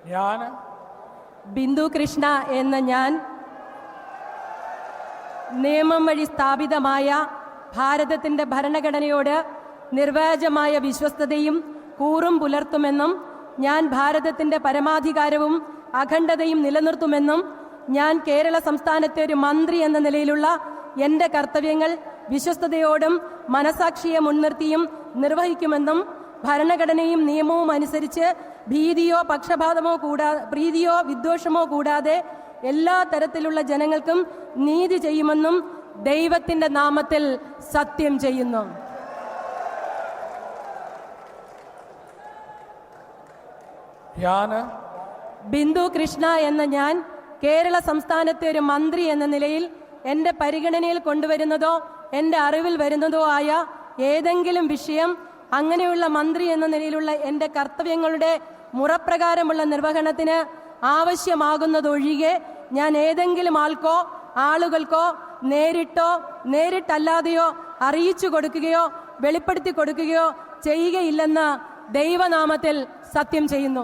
ഞാൻ ബിന്ദു കൃഷ്ണ എന്ന ഞാൻ നിയമം വഴി സ്ഥാപിതമായ ഭാരതത്തിൻ്റെ ഭരണഘടനയോട് നിർവ്യാജമായ വിശ്വസ്തതയും കൂറും പുലർത്തുമെന്നും ഞാൻ ഭാരതത്തിൻ്റെ പരമാധികാരവും അഖണ്ഡതയും നിലനിർത്തുമെന്നും ഞാൻ കേരള സംസ്ഥാനത്തെ ഒരു മന്ത്രി എന്ന നിലയിലുള്ള എൻ്റെ കർത്തവ്യങ്ങൾ വിശ്വസ്തയോടും മനസാക്ഷിയെ മുൻനിർത്തിയും നിർവഹിക്കുമെന്നും ഭരണഘടനയും നിയമവും അനുസരിച്ച് ഭീതിയോ പക്ഷപാതമോ പ്രീതിയോ വിദ്വേഷമോ കൂടാതെ എല്ലാ തരത്തിലുള്ള ജനങ്ങൾക്കും നീതി ചെയ്യുമെന്നും ദൈവത്തിൻ്റെ നാമത്തിൽ സത്യം ചെയ്യുന്നു. ഞാൻ ബിന്ദു കൃഷ്ണ എന്ന ഞാൻ കേരള സംസ്ഥാനത്തെ ഒരു മന്ത്രി എന്ന നിലയിൽ എൻ്റെ പരിഗണനയിൽ കൊണ്ടുവരുന്നതോ എൻ്റെ അറിവിൽ വരുന്നതോ ആയ ഏതെങ്കിലും വിഷയം അങ്ങനെയുള്ള മന്ത്രി എന്ന നിലയിലുള്ള എൻ്റെ കർത്തവ്യങ്ങളുടെ മുറപ്രകാരമുള്ള നിർവഹണത്തിന് ആവശ്യമാകുന്നതൊഴികെ ഞാൻ ഏതെങ്കിലും ആളുകൾക്കോ നേരിട്ടോ നേരിട്ടല്ലാതെയോ അറിയിച്ചു കൊടുക്കുകയോ വെളിപ്പെടുത്തി കൊടുക്കുകയോ ചെയ്യുകയില്ലെന്ന് ദൈവനാമത്തിൽ സത്യം ചെയ്യുന്നു.